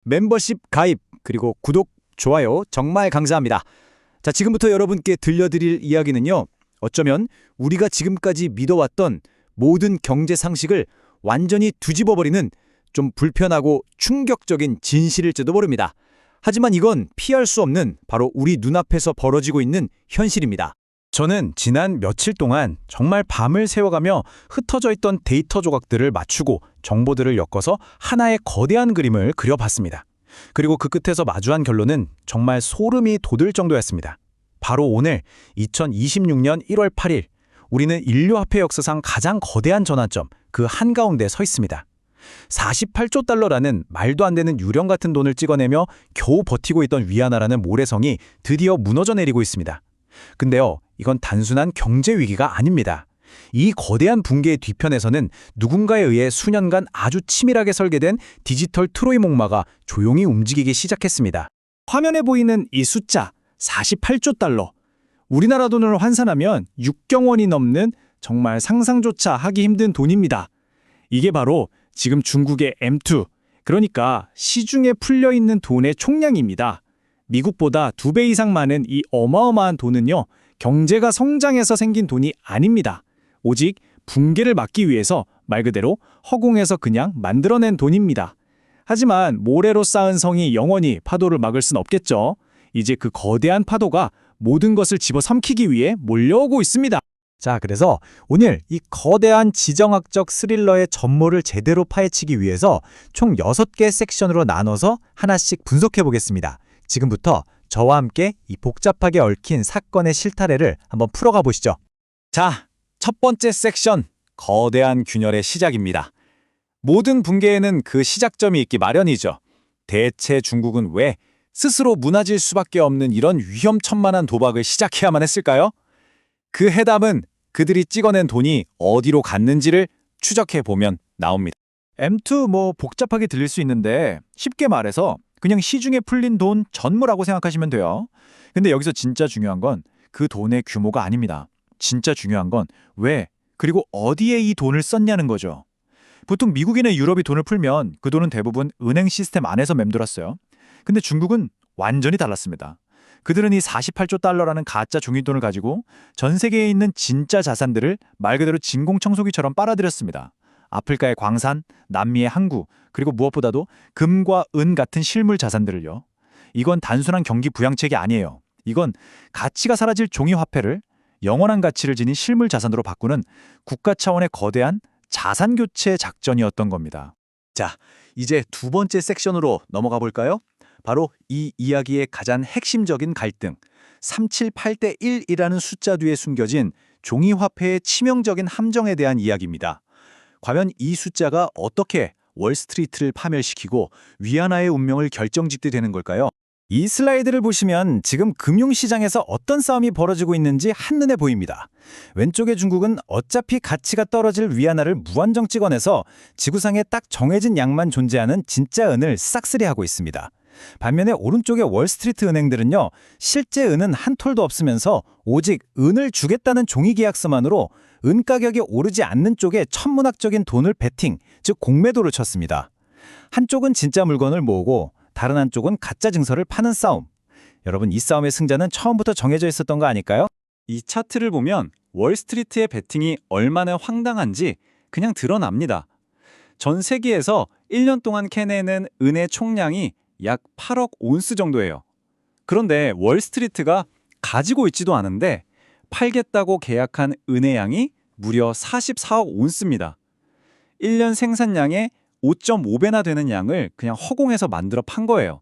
멤버십 가입, 그리고 구독, 좋아요 정말 감사합니다. 자, 지금부터 여러분께 들려드릴 이야기는요. 어쩌면 우리가 지금까지 믿어왔던 모든 경제 상식을 완전히 뒤집어버리는 좀 불편하고 충격적인 진실일지도 모릅니다. 하지만 이건 피할 수 없는 바로 우리 눈앞에서 벌어지고 있는 현실입니다. 저는 지난 며칠 동안 정말 밤을 새워가며 흩어져 있던 데이터 조각들을 맞추고 정보들을 엮어서 하나의 거대한 그림을 그려봤습니다. 그리고 그 끝에서 마주한 결론은 정말 소름이 돋을 정도였습니다. 바로 오늘 2026년 1월 8일 우리는 인류화폐 역사상 가장 거대한 전환점 그 한가운데 서 있습니다. 48조 달러라는 말도 안 되는 유령 같은 돈을 찍어내며 겨우 버티고 있던 위안화라는 모래성이 드디어 무너져 내리고 있습니다. 근데요, 이건 단순한 경제 위기가 아닙니다. 이 거대한 붕괴의 뒤편에서는 누군가에 의해 수년간 아주 치밀하게 설계된 디지털 트로이 목마가 조용히 움직이기 시작했습니다. 화면에 보이는 이 숫자 48조 달러. 우리나라 돈으로 환산하면 6경 원이 넘는 정말 상상조차 하기 힘든 돈입니다. 이게 바로 지금 중국의 M2, 그러니까 시중에 풀려있는 돈의 총량입니다. 미국보다 2배 이상 많은 이 어마어마한 돈은요, 경제가 성장해서 생긴 돈이 아닙니다. 오직 붕괴를 막기 위해서 말 그대로 허공에서 그냥 만들어낸 돈입니다. 하지만 모래로 쌓은 성이 영원히 파도를 막을 순 없겠죠. 이제 그 거대한 파도가 모든 것을 집어삼키기 위해 몰려오고 있습니다. 자, 그래서 오늘 이 거대한 지정학적 스릴러의 전모를 제대로 파헤치기 위해서 총 6개 섹션으로 나눠서 하나씩 분석해 보겠습니다. 지금부터 저와 함께 이 복잡하게 얽힌 사건의 실타래를 한번 풀어가 보시죠. 자, 첫 번째 섹션, 거대한 균열의 시작입니다. 모든 붕괴에는 그 시작점이 있기 마련이죠. 대체 중국은 왜 스스로 무너질 수밖에 없는 이런 위험천만한 도박을 시작해야만 했을까요? 그 해답은 그들이 찍어낸 돈이 어디로 갔는지를 추적해보면 나옵니다. M2 복잡하게 들릴 수 있는데 쉽게 말해서 그냥 시중에 풀린 돈 전무라고 생각하시면 돼요. 근데 여기서 진짜 중요한 건 그 돈의 규모가 아닙니다. 진짜 중요한 건 왜, 그리고 어디에 이 돈을 썼냐는 거죠. 보통 미국이나 유럽이 돈을 풀면 그 돈은 대부분 은행 시스템 안에서 맴돌았어요. 근데 중국은 완전히 달랐습니다. 그들은 이 48조 달러라는 가짜 종이돈을 가지고 전 세계에 있는 진짜 자산들을 말 그대로 진공청소기처럼 빨아들였습니다. 아프리카의 광산, 남미의 항구, 그리고 무엇보다도 금과 은 같은 실물 자산들을요. 이건 단순한 경기 부양책이 아니에요. 이건 가치가 사라질 종이 화폐를 영원한 가치를 지닌 실물 자산으로 바꾸는 국가 차원의 거대한 자산 교체 작전이었던 겁니다. 자, 이제 두 번째 섹션으로 넘어가 볼까요? 바로 이 이야기의 가장 핵심적인 갈등, 378대 1이라는 숫자 뒤에 숨겨진 종이화폐의 치명적인 함정에 대한 이야기입니다. 과연 이 숫자가 어떻게 월스트리트를 파멸시키고 위안화의 운명을 결정짓게 되는 걸까요? 이 슬라이드를 보시면 지금 금융시장에서 어떤 싸움이 벌어지고 있는지 한눈에 보입니다. 왼쪽의 중국은 어차피 가치가 떨어질 위안화를 무한정 찍어내서 지구상에 딱 정해진 양만 존재하는 진짜 은을 싹쓸이하고 있습니다. 반면에 오른쪽의 월스트리트 은행들은요, 실제 은은 한 톨도 없으면서 오직 은을 주겠다는 종이 계약서만으로 은 가격이 오르지 않는 쪽에 천문학적인 돈을 베팅, 즉 공매도를 쳤습니다. 한쪽은 진짜 물건을 모으고 다른 한쪽은 가짜 증서를 파는 싸움. 여러분, 이 싸움의 승자는 처음부터 정해져 있었던 거 아닐까요? 이 차트를 보면 월스트리트의 베팅이 얼마나 황당한지 그냥 드러납니다. 전 세계에서 1년 동안 캐내는 은의 총량이 약 8억 온스 정도예요. 그런데 월스트리트가 가지고 있지도 않은데 팔겠다고 계약한 은의 양이 무려 44억 온스입니다. 1년 생산량의 5.5배나 되는 양을 그냥 허공에서 만들어 판 거예요.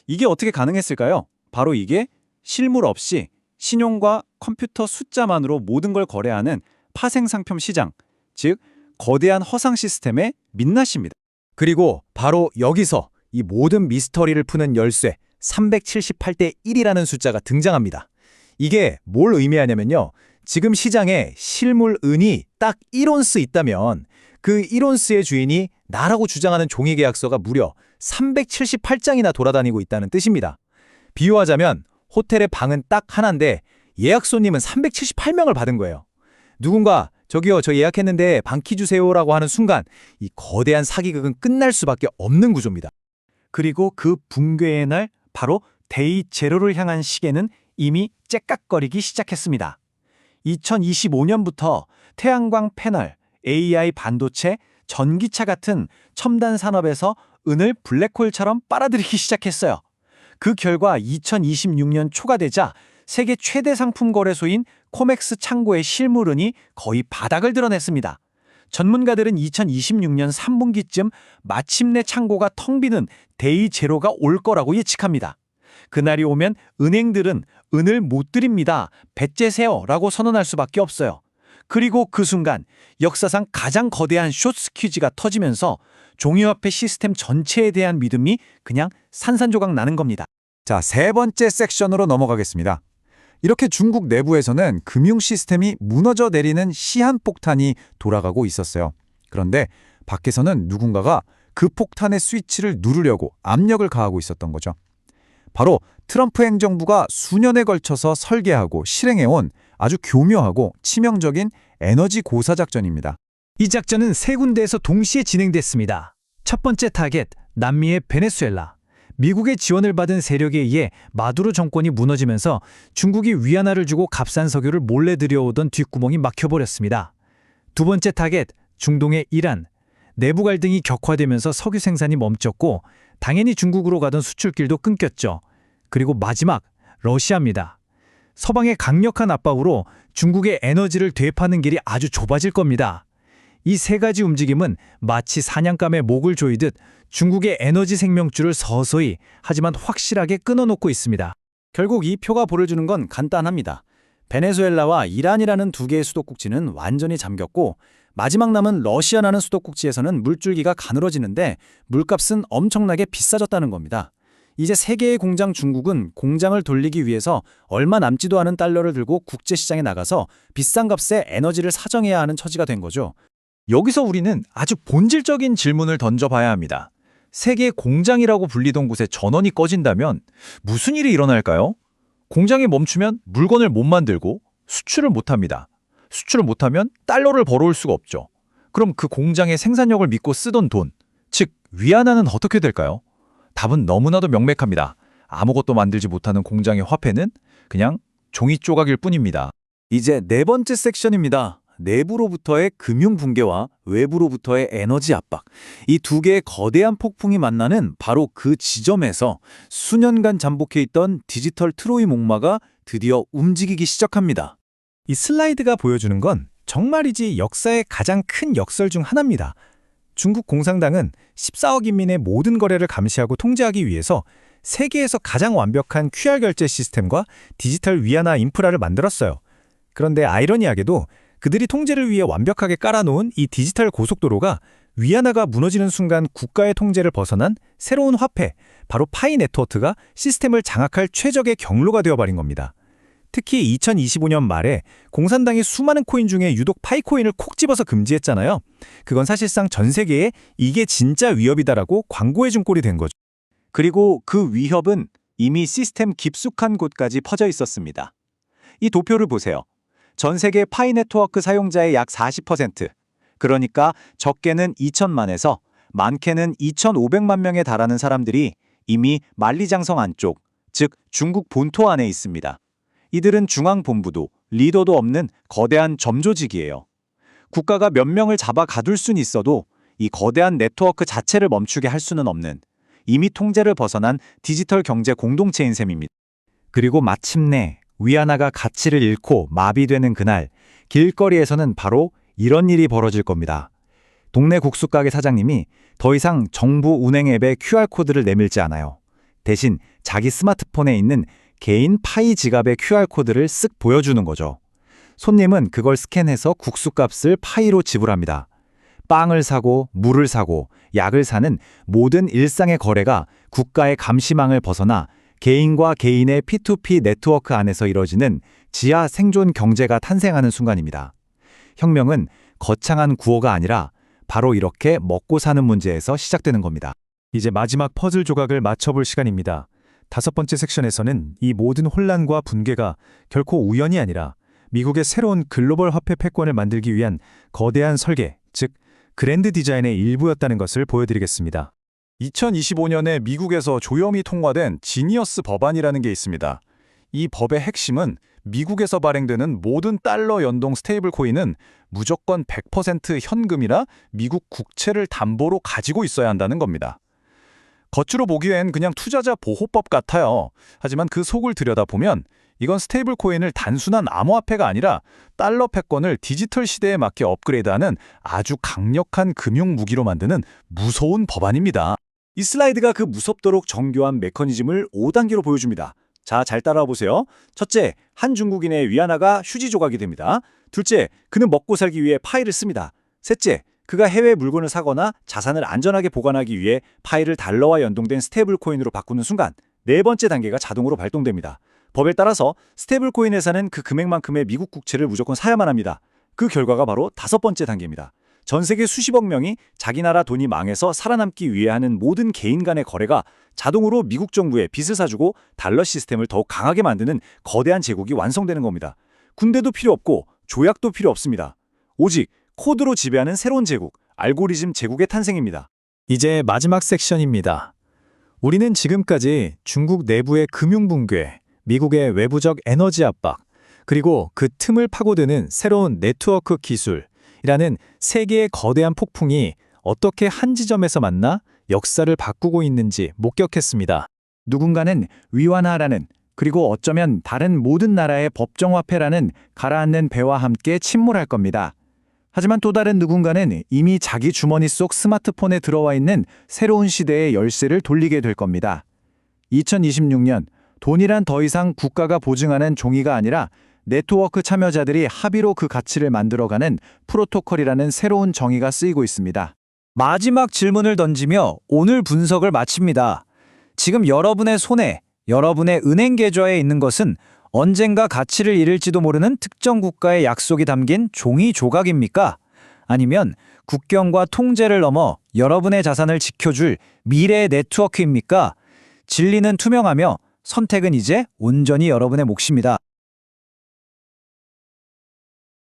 이게 어떻게 가능했을까요? 바로 이게 실물 없이 신용과 컴퓨터 숫자만으로 모든 걸 거래하는 파생상품 시장, 즉 거대한 허상 시스템의 민낯입니다. 그리고 바로 여기서 이 모든 미스터리를 푸는 열쇠 378대 1이라는 숫자가 등장합니다. 이게 뭘 의미하냐면요. 지금 시장에 실물 은이 딱 1온스 있다면 그 1온스의 주인이 나라고 주장하는 종이계약서가 무려 378장이나 돌아다니고 있다는 뜻입니다. 비유하자면 호텔의 방은 딱 하나인데 예약 손님은 378명을 받은 거예요. 누군가 저기요, 저 예약했는데 방키 주세요라고 하는 순간 이 거대한 사기극은 끝날 수밖에 없는 구조입니다. 그리고 그 붕괴의 날 바로 데이 제로를 향한 시계는 이미 째깍거리기 시작했습니다. 2025년부터 태양광 패널, AI 반도체, 전기차 같은 첨단 산업에서 은을 블랙홀처럼 빨아들이기 시작했어요. 그 결과 2026년 초가 되자 세계 최대 상품 거래소인 코맥스 창고의 실물은이 거의 바닥을 드러냈습니다. 전문가들은 2026년 3분기쯤 마침내 창고가 텅 비는 데이 제로가 올 거라고 예측합니다. 그날이 오면 은행들은 은을 못 드립니다. 배째세요 라고 선언할 수밖에 없어요. 그리고 그 순간 역사상 가장 거대한 숏스퀴즈가 터지면서 종이화폐 시스템 전체에 대한 믿음이 그냥 산산조각 나는 겁니다. 자, 세 번째 섹션으로 넘어가겠습니다. 이렇게 중국 내부에서는 금융 시스템이 무너져 내리는 시한폭탄이 돌아가고 있었어요. 그런데 밖에서는 누군가가 그 폭탄의 스위치를 누르려고 압력을 가하고 있었던 거죠. 바로 트럼프 행정부가 수년에 걸쳐서 설계하고 실행해온 아주 교묘하고 치명적인 에너지 고사 작전입니다. 이 작전은 세 군데에서 동시에 진행됐습니다. 첫 번째 타겟, 남미의 베네수엘라. 미국의 지원을 받은 세력에 의해 마두로 정권이 무너지면서 중국이 위안화를 주고 값싼 석유를 몰래 들여오던 뒷구멍이 막혀버렸습니다. 두 번째 타겟, 중동의 이란. 내부 갈등이 격화되면서 석유 생산이 멈췄고 당연히 중국으로 가던 수출길도 끊겼죠. 그리고 마지막, 러시아입니다. 서방의 강력한 압박으로 중국의 에너지를 되파는 길이 아주 좁아질 겁니다. 이 세 가지 움직임은 마치 사냥감의 목을 조이듯 중국의 에너지 생명줄을 서서히 하지만 확실하게 끊어놓고 있습니다. 결국 이 표가 보여주는 건 간단합니다. 베네수엘라와 이란이라는 두 개의 수도꼭지는 완전히 잠겼고 마지막 남은 러시아라는 수도꼭지에서는 물줄기가 가늘어지는데 물값은 엄청나게 비싸졌다는 겁니다. 이제 세 개의 공장 중국은 공장을 돌리기 위해서 얼마 남지도 않은 달러를 들고 국제시장에 나가서 비싼 값에 에너지를 사정해야 하는 처지가 된 거죠. 여기서 우리는 아주 본질적인 질문을 던져봐야 합니다. 세계 공장이라고 불리던 곳에 전원이 꺼진다면 무슨 일이 일어날까요? 공장이 멈추면 물건을 못 만들고 수출을 못합니다. 수출을 못하면 달러를 벌어올 수가 없죠. 그럼 그 공장의 생산력을 믿고 쓰던 돈, 즉 위안화는 어떻게 될까요? 답은 너무나도 명백합니다. 아무것도 만들지 못하는 공장의 화폐는 그냥 종이 조각일 뿐입니다. 이제 네 번째 섹션입니다. 내부로부터의 금융 붕괴와 외부로부터의 에너지 압박. 이 두 개의 거대한 폭풍이 만나는 바로 그 지점에서 수년간 잠복해 있던 디지털 트로이 목마가 드디어 움직이기 시작합니다. 이 슬라이드가 보여주는 건 정말이지 역사의 가장 큰 역설 중 하나입니다. 중국 공산당은 14억 인민의 모든 거래를 감시하고 통제하기 위해서 세계에서 가장 완벽한 QR 결제 시스템과 디지털 위안화 인프라를 만들었어요. 그런데 아이러니하게도 그들이 통제를 위해 완벽하게 깔아놓은 이 디지털 고속도로가 위안화가 무너지는 순간 국가의 통제를 벗어난 새로운 화폐, 바로 파이 네트워크가 시스템을 장악할 최적의 경로가 되어버린 겁니다. 특히 2025년 말에 공산당이 수많은 코인 중에 유독 파이코인을 콕 집어서 금지했잖아요. 그건 사실상 전 세계에 이게 진짜 위협이다라고 광고해준 꼴이 된 거죠. 그리고 그 위협은 이미 시스템 깊숙한 곳까지 퍼져 있었습니다. 이 도표를 보세요. 전 세계 파이 네트워크 사용자의 약 40%, 그러니까 적게는 2천만에서 많게는 2,500만 명에 달하는 사람들이 이미 만리장성 안쪽, 즉 중국 본토 안에 있습니다. 이들은 중앙본부도 리더도 없는 거대한 점조직이에요. 국가가 몇 명을 잡아 가둘 수는 있어도 이 거대한 네트워크 자체를 멈추게 할 수는 없는 이미 통제를 벗어난 디지털 경제 공동체인 셈입니다. 그리고 마침내 위안화가 가치를 잃고 마비되는 그날, 길거리에서는 바로 이런 일이 벌어질 겁니다. 동네 국수가게 사장님이 더 이상 정부 운행 앱에 QR코드를 내밀지 않아요. 대신 자기 스마트폰에 있는 개인 파이 지갑의 QR코드를 쓱 보여주는 거죠. 손님은 그걸 스캔해서 국수값을 파이로 지불합니다. 빵을 사고 물을 사고 약을 사는 모든 일상의 거래가 국가의 감시망을 벗어나 개인과 개인의 P2P 네트워크 안에서 이뤄지는 지하 생존 경제가 탄생하는 순간입니다. 혁명은 거창한 구호가 아니라 바로 이렇게 먹고 사는 문제에서 시작되는 겁니다. 이제 마지막 퍼즐 조각을 맞춰볼 시간입니다. 다섯 번째 섹션에서는 이 모든 혼란과 붕괴가 결코 우연이 아니라 미국의 새로운 글로벌 화폐 패권을 만들기 위한 거대한 설계, 즉 그랜드 디자인의 일부였다는 것을 보여드리겠습니다. 2025년에 미국에서 조염이 통과된 지니어스 법안이라는 게 있습니다. 이 법의 핵심은 미국에서 발행되는 모든 달러 연동 스테이블 코인은 무조건 100% 현금이나 미국 국채를 담보로 가지고 있어야 한다는 겁니다. 겉으로 보기엔 그냥 투자자 보호법 같아요. 하지만 그 속을 들여다보면 이건 스테이블 코인을 단순한 암호화폐가 아니라 달러 패권을 디지털 시대에 맞게 업그레이드하는 아주 강력한 금융 무기로 만드는 무서운 법안입니다. 이 슬라이드가 그 무섭도록 정교한 메커니즘을 5단계로 보여줍니다. 자, 잘 따라와 보세요. 첫째, 한 중국인의 위안화가 휴지 조각이 됩니다. 둘째, 그는 먹고 살기 위해 파일을 씁니다. 셋째, 그가 해외 물건을 사거나 자산을 안전하게 보관하기 위해 파일을 달러와 연동된 스테이블 코인으로 바꾸는 순간 네 번째 단계가 자동으로 발동됩니다. 법에 따라서 스테이블 코인 회사는 그 금액만큼의 미국 국채를 무조건 사야만 합니다. 그 결과가 바로 다섯 번째 단계입니다. 전 세계 수십억 명이 자기 나라 돈이 망해서 살아남기 위해 하는 모든 개인 간의 거래가 자동으로 미국 정부에 빚을 사주고 달러 시스템을 더욱 강하게 만드는 거대한 제국이 완성되는 겁니다. 군대도 필요 없고 조약도 필요 없습니다. 오직 코드로 지배하는 새로운 제국, 알고리즘 제국의 탄생입니다. 이제 마지막 섹션입니다. 우리는 지금까지 중국 내부의 금융 붕괴, 미국의 외부적 에너지 압박, 그리고 그 틈을 파고드는 새로운 네트워크 기술이라는 세 개의 거대한 폭풍이 어떻게 한 지점에서 만나 역사를 바꾸고 있는지 목격했습니다. 누군가는 위완화라는, 그리고 어쩌면 다른 모든 나라의 법정화폐라는 가라앉는 배와 함께 침몰할 겁니다. 하지만 또 다른 누군가는 이미 자기 주머니 속 스마트폰에 들어와 있는 새로운 시대의 열쇠를 돌리게 될 겁니다. 2026년, 돈이란 더 이상 국가가 보증하는 종이가 아니라 네트워크 참여자들이 합의로 그 가치를 만들어가는 프로토콜이라는 새로운 정의가 쓰이고 있습니다. 마지막 질문을 던지며 오늘 분석을 마칩니다. 지금 여러분의 손에, 여러분의 은행 계좌에 있는 것은 언젠가 가치를 잃을지도 모르는 특정 국가의 약속이 담긴 종이 조각입니까? 아니면 국경과 통제를 넘어 여러분의 자산을 지켜줄 미래의 네트워크입니까? 진리는 투명하며 선택은 이제 온전히 여러분의 몫입니다.